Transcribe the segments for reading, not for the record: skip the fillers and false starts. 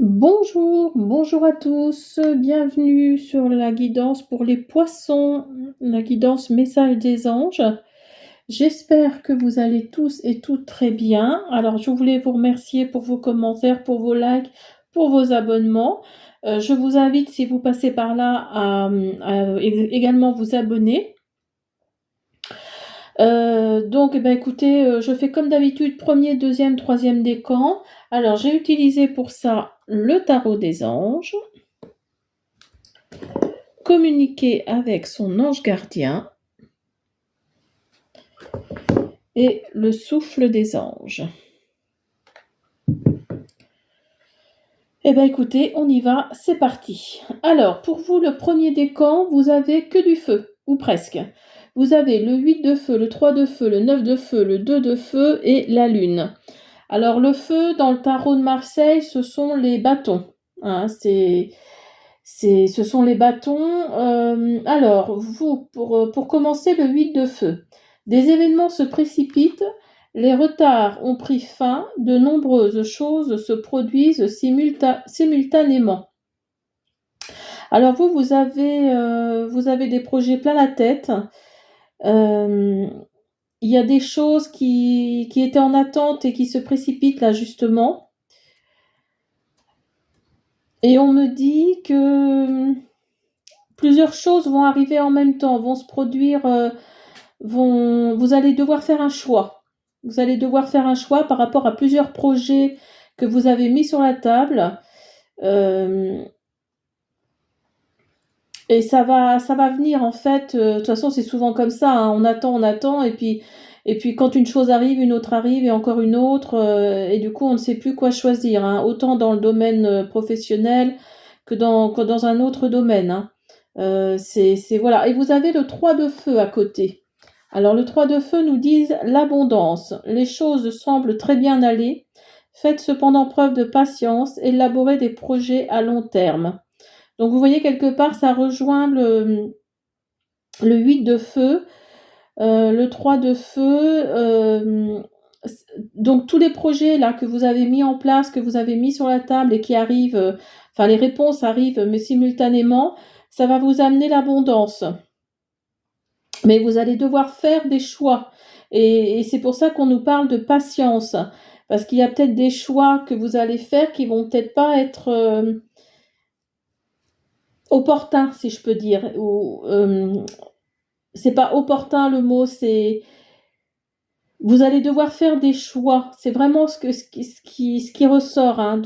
Bonjour, bonjour à tous, bienvenue sur la guidance pour les poissons, la guidance message des anges. J'espère que vous allez tous et toutes très bien. Alors, je voulais vous remercier pour vos commentaires, pour vos likes, pour vos abonnements. Je vous invite, si vous passez par là, à également vous abonner. Donc, eh ben, écoutez, je fais comme d'habitude, premier, deuxième, troisième décan. Alors, j'ai utilisé pour ça le tarot des anges, communiquer avec son ange gardien et le souffle des anges. Eh bien écoutez, on y va, c'est parti. Alors, pour vous, le premier décan, vous avez que du feu, ou presque. Vous avez le 8 de feu, le 3 de feu, le 9 de feu, le 2 de feu et la lune. Alors, le feu, dans le tarot de Marseille, ce sont les bâtons. Hein, ce sont les bâtons. Alors, vous, pour commencer, le 8 de feu. Des événements se précipitent, les retards ont pris fin, de nombreuses choses se produisent simultanément. Alors vous avez des projets plein la tête. Il y a des choses qui étaient en attente et qui se précipitent là justement. Et on me dit que plusieurs choses vont arriver en même temps, vont se produire, vous allez devoir faire un choix. Vous allez devoir faire un choix par rapport à plusieurs projets que vous avez mis sur la table. Et ça va venir en fait. De toute façon, c'est souvent comme ça. Hein, on attend, et puis quand une chose arrive, une autre arrive, et encore une autre, et du coup, on ne sait plus quoi choisir. Hein, autant dans le domaine professionnel que dans un autre domaine. Hein. Voilà. Et vous avez le 3 de feu à côté. Alors le 3 de feu nous dit l'abondance. Les choses semblent très bien aller. Faites cependant preuve de patience, élaborez des projets à long terme. Donc vous voyez quelque part, ça rejoint le 8 de feu, le 3 de feu. Donc tous les projets là que vous avez mis en place, que vous avez mis sur la table et qui arrivent, enfin les réponses arrivent mais simultanément, ça va vous amener l'abondance. Mais vous allez devoir faire des choix. Et c'est pour ça qu'on nous parle de patience. Parce qu'il y a peut-être des choix que vous allez faire qui vont peut-être pas être opportuns, si je peux dire. Ou, c'est pas opportun le mot, c'est vous allez devoir faire des choix. C'est vraiment ce qui ressort hein,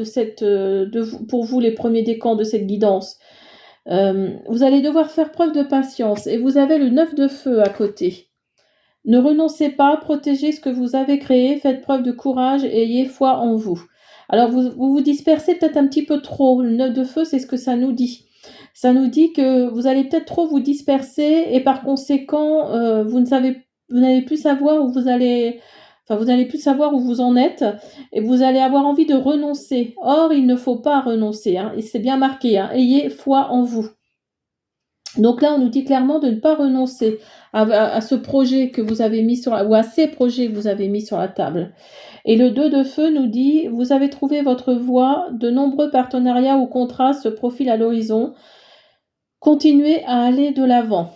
pour vous les premiers décans de cette guidance. Vous allez devoir faire preuve de patience et vous avez le 9 de feu à côté. Ne renoncez pas, protégez ce que vous avez créé, faites preuve de courage et ayez foi en vous. Alors vous dispersez peut-être un petit peu trop. Le 9 de feu, c'est ce que ça nous dit. Ça nous dit que vous allez peut-être trop vous disperser et par conséquent, vous n'allez plus savoir où vous allez, enfin vous n'allez plus savoir où vous en êtes et vous allez avoir envie de renoncer. Or, il ne faut pas renoncer, hein, et c'est bien marqué, hein, ayez foi en vous. Donc là, on nous dit clairement de ne pas renoncer à ce projet que vous avez mis ou à ces projets que vous avez mis sur la table. Et le 2 de feu nous dit, vous avez trouvé votre voie, de nombreux partenariats ou contrats se profilent à l'horizon. Continuez à aller de l'avant.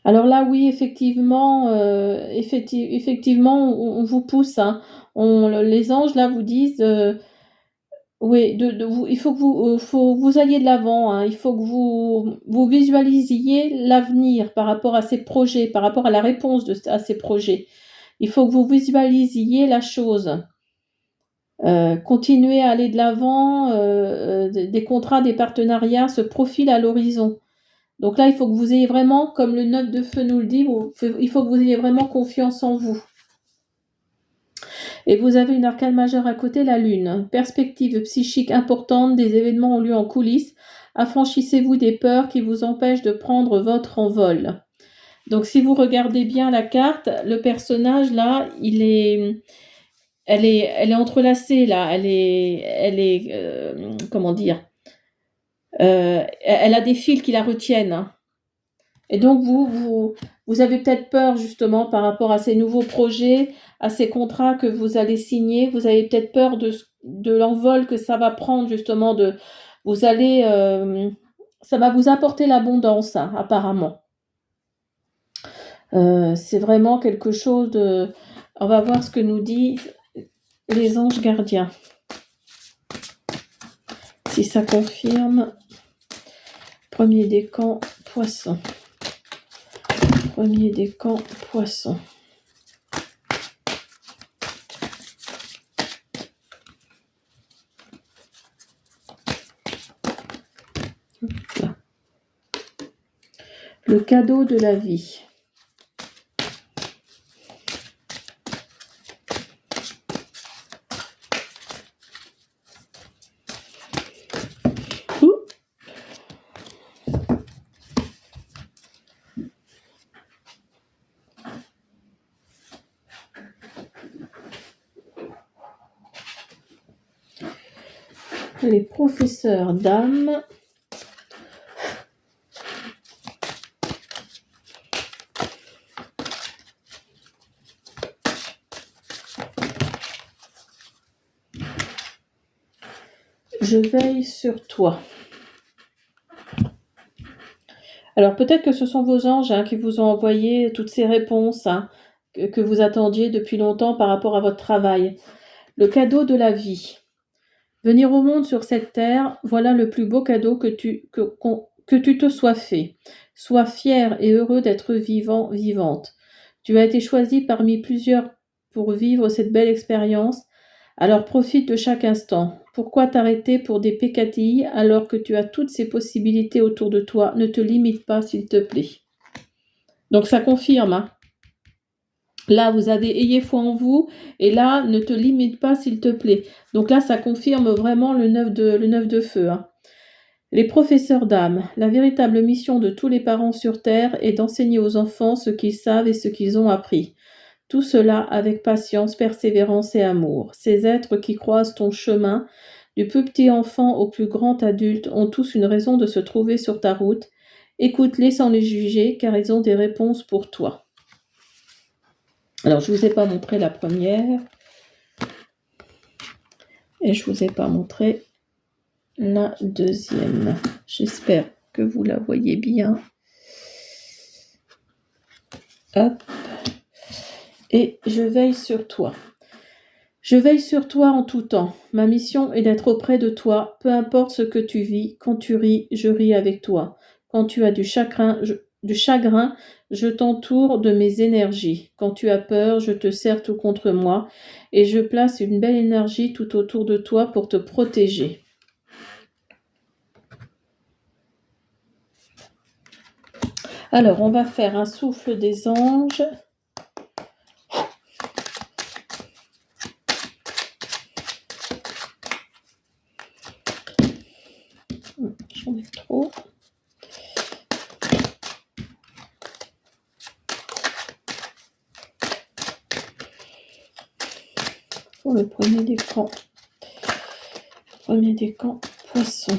Alors là, oui, effectivement, on vous pousse. Hein. Les anges, là, vous disent, oui, il faut que vous alliez de l'avant. Hein. Il faut que vous visualisiez l'avenir par rapport à ces projets, par rapport à la réponse à ces projets. Il faut que vous visualisiez la chose. Continuez à aller de l'avant, des contrats, des partenariats se profilent à l'horizon. Donc là, il faut que vous ayez vraiment, comme le 9 de feu nous le dit, il faut que vous ayez vraiment confiance en vous. Et vous avez une arcane majeure à côté, la lune. Perspective psychique importante, des événements ont lieu en coulisses. Affranchissez-vous des peurs qui vous empêchent de prendre votre envol. Donc si vous regardez bien la carte, le personnage là, elle est entrelacée là, comment dire, elle a des fils qui la retiennent. Et donc vous avez peut-être peur justement par rapport à ces nouveaux projets, à ces contrats que vous allez signer. Vous avez peut-être peur de l'envol que ça va prendre justement. Vous allez, ça va vous apporter l'abondance, hein, apparemment. C'est vraiment quelque chose de... On va voir ce que nous disent les anges gardiens. Si ça confirme. Premier décan, poisson. Premier décan, poisson. Là. Le cadeau de la vie. Les professeurs d'âme. Je veille sur toi. Alors peut-être que ce sont vos anges, hein, qui vous ont envoyé toutes ces réponses, hein, que vous attendiez depuis longtemps par rapport à votre travail. Le cadeau de la vie. Venir au monde sur cette terre, voilà le plus beau cadeau que tu te sois fait. Sois fier et heureux d'être vivant, vivante. Tu as été choisi parmi plusieurs pour vivre cette belle expérience, alors profite de chaque instant. Pourquoi t'arrêter pour des pécatilles alors que tu as toutes ces possibilités autour de toi? Ne te limite pas, s'il te plaît. Donc ça confirme, hein. Là, vous avez ayez foi en vous, et là, ne te limite pas, s'il te plaît. Donc là, ça confirme vraiment le 9 de feu, hein. Les professeurs d'âme. La véritable mission de tous les parents sur Terre est d'enseigner aux enfants ce qu'ils savent et ce qu'ils ont appris. Tout cela avec patience, persévérance et amour. Ces êtres qui croisent ton chemin, du plus petit enfant au plus grand adulte, ont tous une raison de se trouver sur ta route. Écoute-les sans les juger, car ils ont des réponses pour toi. Alors, je ne vous ai pas montré la première. Et je ne vous ai pas montré la deuxième. J'espère que vous la voyez bien. Hop. Et je veille sur toi. Je veille sur toi en tout temps. Ma mission est d'être auprès de toi, peu importe ce que tu vis. Quand tu ris, je ris avec toi. Quand tu as du chagrin, je t'entoure de mes énergies. Quand tu as peur, je te serre tout contre moi et je place une belle énergie tout autour de toi pour te protéger. Alors, on va faire un souffle des anges. J'en ai trop. Pour le premier décan. Premier décan, poisson.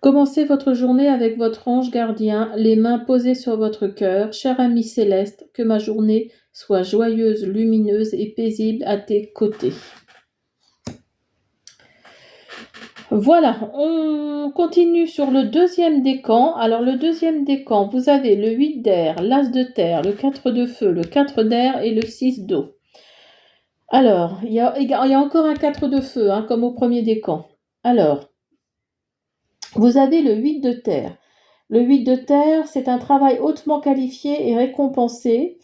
Commencez votre journée avec votre ange gardien, les mains posées sur votre cœur. Cher ami céleste, que ma journée soit joyeuse, lumineuse et paisible à tes côtés. Voilà, on continue sur le deuxième décan. Alors le deuxième décan, vous avez le 8 d'air, l'as de terre, le 4 de feu, le 4 d'air et le 6 d'eau. Alors, il y a encore un 4 de feu, hein, comme au premier décan. Alors, vous avez le 8 de terre. Le 8 de terre, c'est un travail hautement qualifié et récompensé.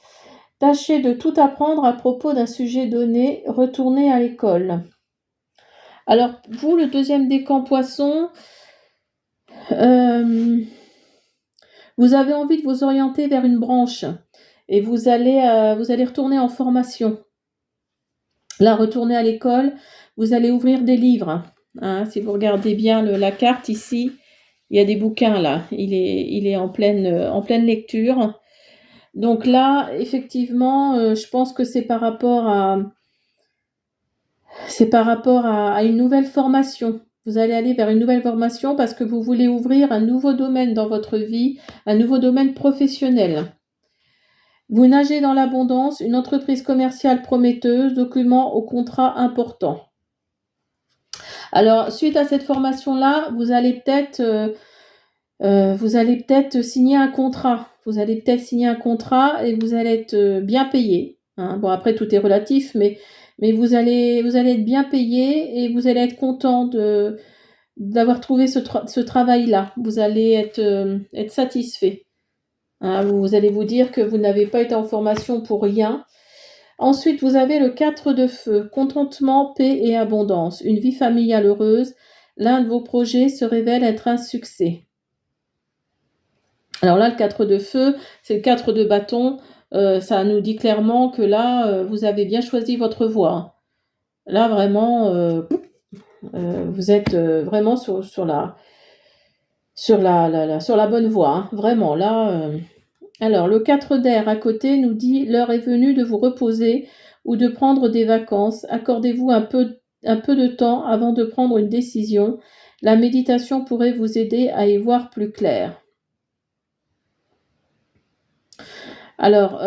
Tâchez de tout apprendre à propos d'un sujet donné. Retournez à l'école. Alors, vous, le deuxième décan poisson, vous avez envie de vous orienter vers une branche et vous allez retourner en formation. Là, retourner à l'école, vous allez ouvrir des livres. Hein, si vous regardez bien la carte ici, il y a des bouquins là. Il est en pleine lecture. Donc là, effectivement, je pense que c'est par rapport à une nouvelle formation. Vous allez aller vers une nouvelle formation parce que vous voulez ouvrir un nouveau domaine dans votre vie, un nouveau domaine professionnel. Vous nagez dans l'abondance, une entreprise commerciale prometteuse, document au contrat important. Alors, suite à cette formation-là, vous allez peut-être signer un contrat. Vous allez peut-être signer un contrat et vous allez être bien payé. Hein. Bon, après, tout est relatif, mais vous allez être bien payé et vous allez être content d'avoir trouvé ce travail-là. Vous allez être satisfait. Hein. Vous allez vous dire que vous n'avez pas été en formation pour rien. Ensuite, vous avez le 4 de feu, contentement, paix et abondance, une vie familiale heureuse. L'un de vos projets se révèle être un succès. Alors là, le 4 de feu, c'est le 4 de bâton. Ça nous dit clairement que là, vous avez bien choisi votre voie. Là, vraiment, vous êtes vraiment sur la bonne voie. Hein. Vraiment, là. Alors, le 4 d'air à côté nous dit l'heure est venue de vous reposer ou de prendre des vacances. Accordez-vous un peu de temps avant de prendre une décision. La méditation pourrait vous aider à y voir plus clair. Alors,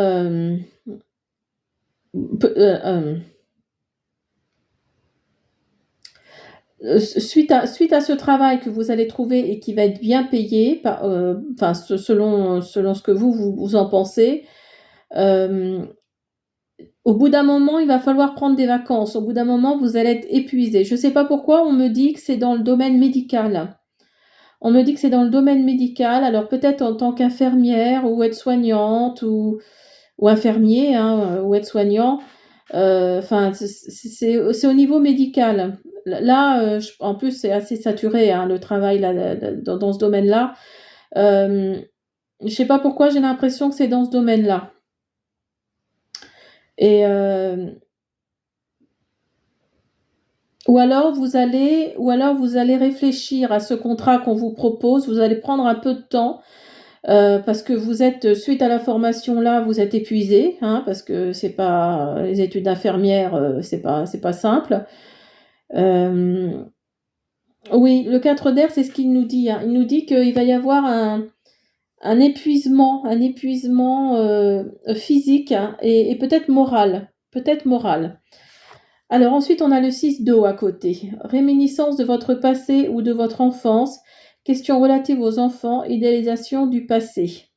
suite à ce travail que vous allez trouver et qui va être bien payé, selon ce que vous en pensez, au bout d'un moment, il va falloir prendre des vacances. Au bout d'un moment, vous allez être épuisé. Je ne sais pas pourquoi, on me dit que c'est dans le domaine médical. On me dit que c'est dans le domaine médical, alors peut-être en tant qu'infirmière ou aide-soignante ou infirmier hein, ou aide-soignant. C'est au niveau médical. Là, en plus, c'est assez saturé hein, le travail là, dans ce domaine-là. Je ne sais pas pourquoi, j'ai l'impression que c'est dans ce domaine-là. Et ou alors vous allez réfléchir à ce contrat qu'on vous propose. Vous allez prendre un peu de temps parce que vous êtes suite à la formation là, vous êtes épuisé, hein, parce que c'est pas les études d'infirmière, c'est pas simple. Oui, le 4 d'air, c'est ce qu'il nous dit. Hein. Il nous dit qu'il va y avoir un épuisement physique hein, et peut-être moral. Alors ensuite, on a le 6 d'eau à côté. Réminiscence de votre passé ou de votre enfance. Questions relatives aux enfants. Idéalisation du passé.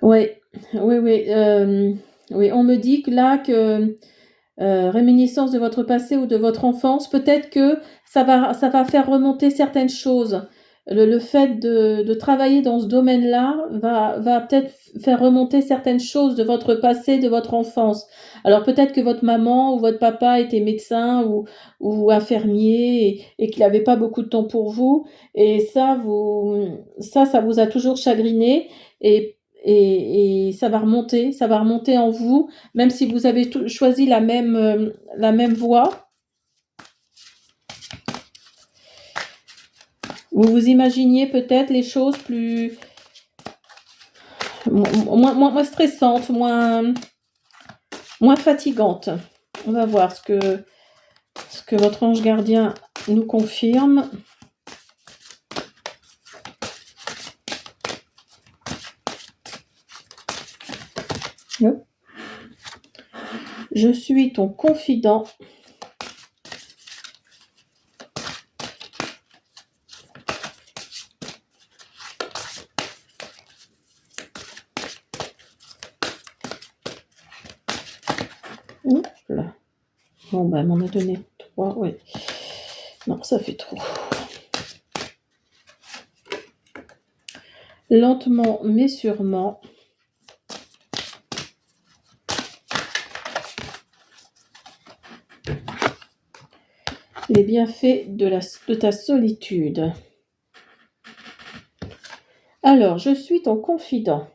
Oui, oui, on me dit que là, réminiscence de votre passé ou de votre enfance, peut-être que ça va faire remonter certaines choses. Le fait de travailler dans ce domaine-là va peut-être faire remonter certaines choses de votre passé, de votre enfance. Alors peut-être que votre maman ou votre papa était médecin ou infirmier et qu'il n'avait pas beaucoup de temps pour vous. Et ça vous a toujours chagriné. Et ça va remonter en vous, même si vous avez choisi la même voie. Vous vous imaginiez peut-être les choses plus moins stressantes, moins fatigantes. On va voir ce que votre ange gardien nous confirme. Je suis ton confident. Là. Bon, elle m'en a donné 3, oui. Non, ça fait trop. Lentement mais sûrement. Les bienfaits de ta solitude. Alors, je suis ton confident.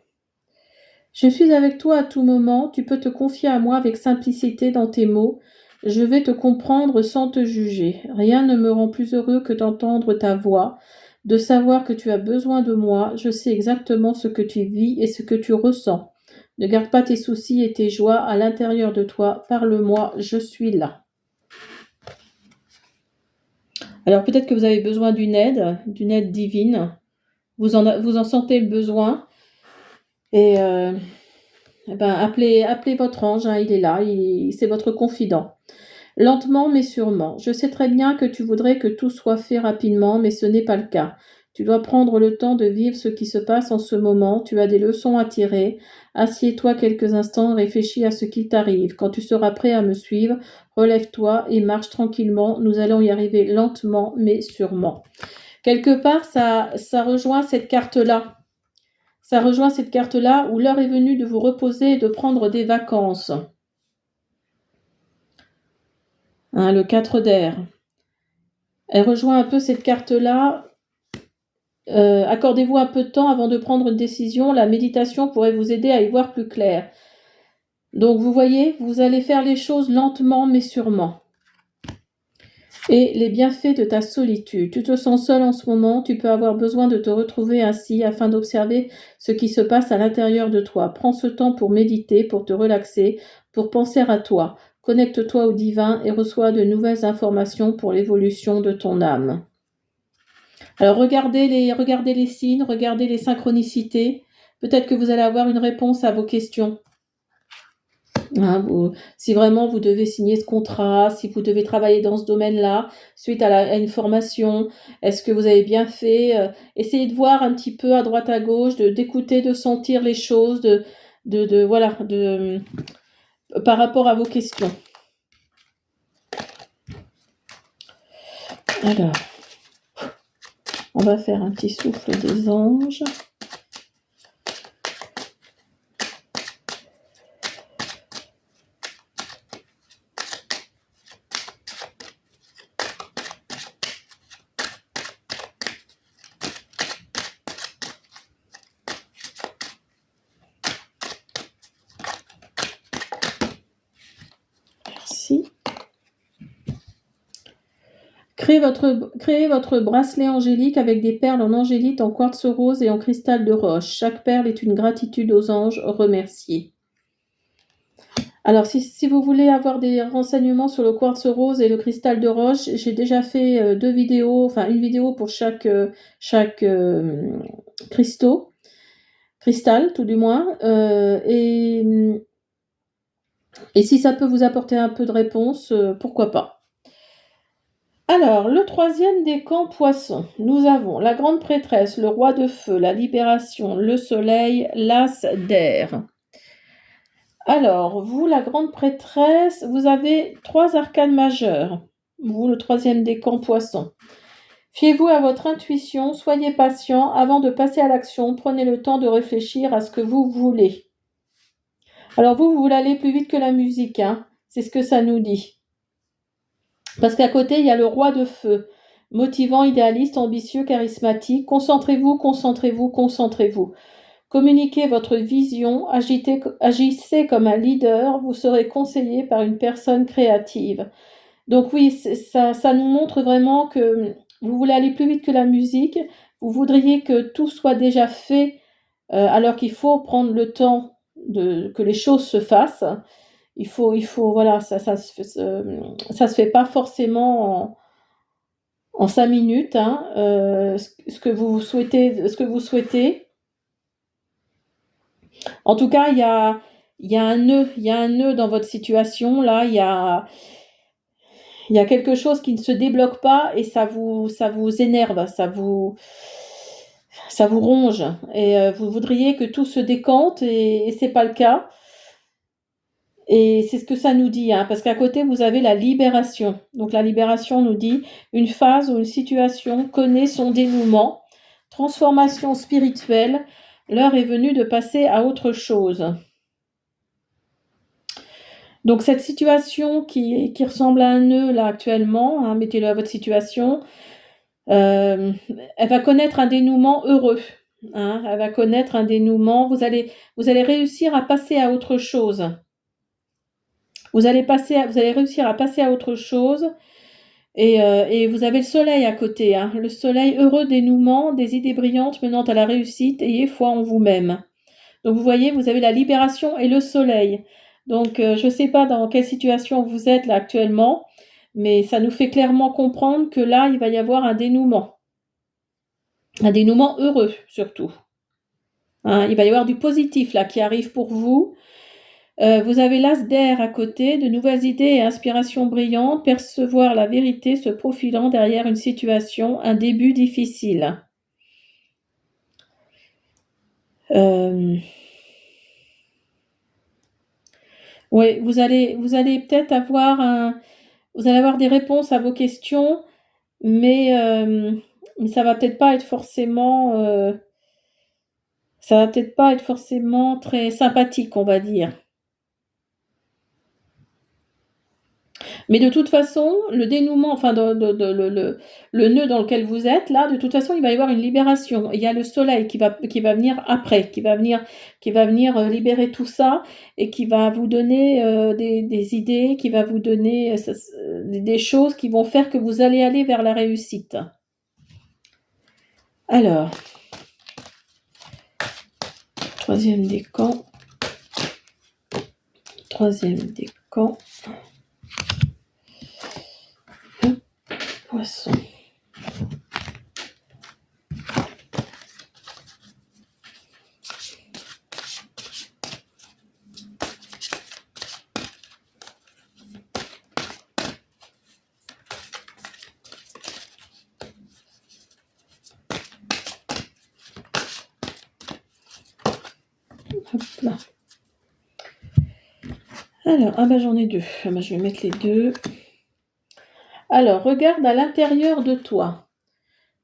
Je suis avec toi à tout moment, tu peux te confier à moi avec simplicité dans tes mots. Je vais te comprendre sans te juger. Rien ne me rend plus heureux que d'entendre ta voix. de savoir que tu as besoin de moi. Je sais exactement ce que tu vis et ce que tu ressens. Ne garde pas tes soucis et tes joies à l'intérieur de toi. Parle-moi, je suis là. Alors peut-être que vous avez besoin d'une aide divine. Vous en sentez le besoin. Et appelez votre ange, hein, il est là, c'est votre confident. Lentement mais sûrement. Je sais très bien que tu voudrais que tout soit fait rapidement, mais ce n'est pas le cas. Tu dois prendre le temps de vivre ce qui se passe en ce moment. Tu as des leçons à tirer. Assieds-toi quelques instants, réfléchis à ce qui t'arrive. Quand tu seras prêt à me suivre, relève-toi et marche tranquillement. Nous allons y arriver lentement mais sûrement. Quelque part, ça rejoint cette carte-là. Ça rejoint cette carte-là où l'heure est venue de vous reposer et de prendre des vacances. Hein, le 4 d'air. Elle rejoint un peu cette carte-là. Accordez-vous un peu de temps avant de prendre une décision. La méditation pourrait vous aider à y voir plus clair. Donc vous voyez, vous allez faire les choses lentement mais sûrement. Et les bienfaits de ta solitude. Tu te sens seul en ce moment, tu peux avoir besoin de te retrouver ainsi afin d'observer ce qui se passe à l'intérieur de toi. Prends ce temps pour méditer, pour te relaxer, pour penser à toi. Connecte-toi au divin et reçois de nouvelles informations pour l'évolution de ton âme. Alors regardez les signes, regardez les synchronicités. Peut-être que vous allez avoir une réponse à vos questions. Hein, si vraiment vous devez signer ce contrat, si vous devez travailler dans ce domaine-là, suite à une formation, est-ce que vous avez bien fait essayez de voir un petit peu à droite à gauche, d'écouter, de sentir les choses, par rapport à vos questions. Alors, on va faire un petit souffle des anges. Merci. Créez votre bracelet angélique avec des perles en angélite, en quartz rose et en cristal de roche. Chaque perle est une gratitude aux anges remerciés. Alors, si vous voulez avoir des renseignements sur le quartz rose et le cristal de roche, j'ai déjà fait 2 vidéos, enfin une vidéo pour chaque cristal tout du moins. Et si ça peut vous apporter un peu de réponse, pourquoi pas. Alors, le 3e décan poisson, nous avons la grande prêtresse, le roi de feu, la libération, le soleil, l'as d'air. Alors, vous, la grande prêtresse, vous avez 3 arcanes majeurs. Vous, le 3e décan poisson. Fiez-vous à votre intuition, soyez patient. Avant de passer à l'action, prenez le temps de réfléchir à ce que vous voulez. Alors vous voulez aller plus vite que la musique, hein. C'est ce que ça nous dit. Parce qu'à côté, il y a le roi de feu. Motivant, idéaliste, ambitieux, charismatique. Concentrez-vous, concentrez-vous, concentrez-vous. Communiquez votre vision, agissez comme un leader, vous serez conseillé par une personne créative. Donc oui, ça nous montre vraiment que vous voulez aller plus vite que la musique, vous voudriez que tout soit déjà fait, alors qu'il faut prendre le temps que les choses se fassent. Il faut voilà, ça se fait pas forcément en 5 minutes, hein, ce que vous souhaitez. En tout cas, il y a un nœud dans votre situation là, il y a quelque chose qui ne se débloque pas et ça vous énerve, ça vous ronge et vous voudriez que tout se décante et c'est pas le cas. Et c'est ce que ça nous dit, hein, parce qu'à côté, vous avez la libération. Donc la libération nous dit une phase ou une situation connaît son dénouement, transformation spirituelle, l'heure est venue de passer à autre chose. Donc cette situation qui ressemble à un nœud là actuellement, hein, mettez-le à votre situation, elle va connaître un dénouement heureux. Hein, elle va connaître un dénouement, vous allez réussir à passer à autre chose. Vous allez réussir à passer à autre chose. Et vous avez le soleil à côté, hein. Le soleil heureux dénouement, des idées brillantes menant à la réussite, ayez foi en vous-même. Donc vous voyez, vous avez la libération et le soleil. Donc je ne sais pas dans quelle situation vous êtes là actuellement, mais ça nous fait clairement comprendre que là, il va y avoir un dénouement. Un dénouement heureux, surtout. Hein, il va y avoir du positif là qui arrive pour vous. Vous avez l'as d'air à côté, de nouvelles idées et inspirations brillantes, percevoir la vérité se profilant derrière une situation, un début difficile. Oui, vous allez peut-être avoir vous allez avoir des réponses à vos questions, mais ça va peut-être pas être forcément très sympathique, on va dire. Mais de toute façon, le dénouement, enfin le nœud dans lequel vous êtes là, de toute façon, il va y avoir une libération. Il y a le soleil qui va venir après, qui va venir libérer tout ça et qui va vous donner des idées, qui va vous donner des choses qui vont faire que vous allez aller vers la réussite. Alors, troisième décan. Poisson. Hop là. Alors, j'en ai deux. Je vais mettre les deux. Alors, regarde à l'intérieur de toi.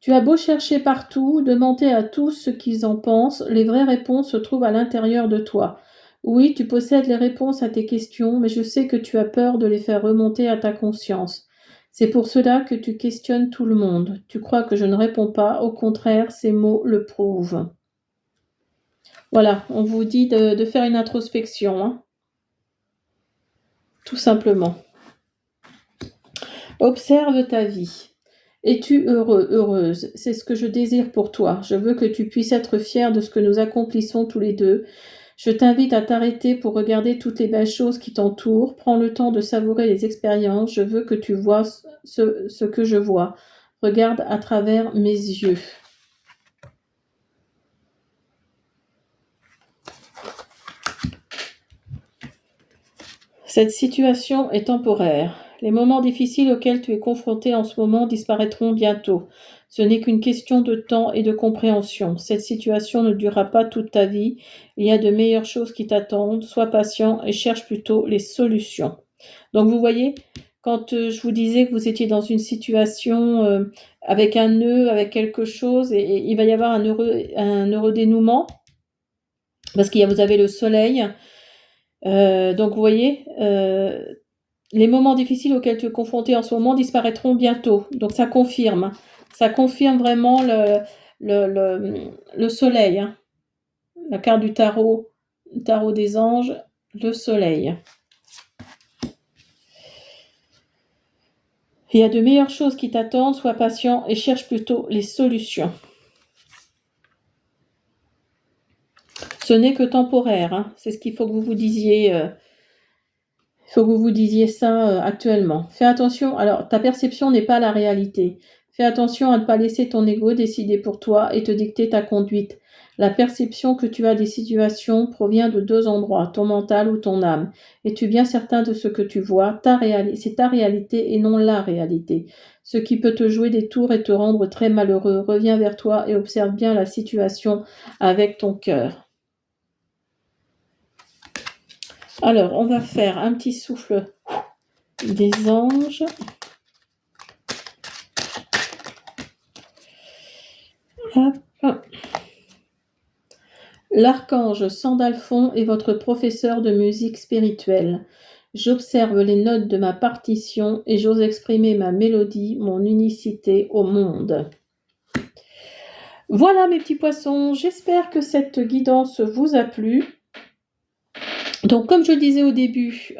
Tu as beau chercher partout, demander à tous ce qu'ils en pensent, les vraies réponses se trouvent à l'intérieur de toi. Oui, tu possèdes les réponses à tes questions, mais je sais que tu as peur de les faire remonter à ta conscience. C'est pour cela que tu questionnes tout le monde. Tu crois que je ne réponds pas, au contraire, ces mots le prouvent. Voilà, on vous dit de faire une introspection, hein. Tout simplement. Observe ta vie. Es-tu heureux, heureuse? C'est ce que je désire pour toi. Je veux que tu puisses être fier de ce que nous accomplissons tous les deux. Je t'invite à t'arrêter pour regarder toutes les belles choses qui t'entourent. Prends le temps de savourer les expériences. Je veux que tu vois ce que je vois. Regarde à travers mes yeux. Cette situation est temporaire. Les moments difficiles auxquels tu es confronté en ce moment disparaîtront bientôt. Ce n'est qu'une question de temps et de compréhension. Cette situation ne durera pas toute ta vie. Il y a de meilleures choses qui t'attendent. Sois patient et cherche plutôt les solutions. Donc vous voyez, quand je vous disais que vous étiez dans une situation avec un nœud, avec quelque chose, et il va y avoir un heureux dénouement, parce vous avez le soleil. Donc vous voyez, les moments difficiles auxquels tu es confronté en ce moment disparaîtront bientôt. Donc ça confirme vraiment le soleil, hein. La carte du tarot des anges, le soleil. Il y a de meilleures choses qui t'attendent, sois patient et cherche plutôt les solutions. Ce n'est que temporaire, hein. C'est ce qu'il faut que vous vous disiez. Il faut que vous disiez ça actuellement. Fais attention, alors ta perception n'est pas la réalité. Fais attention à ne pas laisser ton ego décider pour toi et te dicter ta conduite. La perception que tu as des situations provient de deux endroits, ton mental ou ton âme. Es-tu bien certain de ce que tu vois? C'est ta réalité et non la réalité. Ce qui peut te jouer des tours et te rendre très malheureux. Reviens vers toi et observe bien la situation avec ton cœur. Alors, on va faire un petit souffle des anges. Hop. L'archange Sandalphon est votre professeur de musique spirituelle. J'observe les notes de ma partition et j'ose exprimer ma mélodie, mon unicité au monde. Voilà mes petits poissons, j'espère que cette guidance vous a plu. Donc comme je disais au début,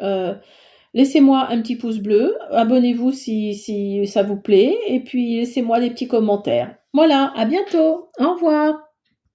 Laissez-moi un petit pouce bleu, abonnez-vous si ça vous plaît, et puis laissez-moi des petits commentaires. Voilà, à bientôt. Au revoir.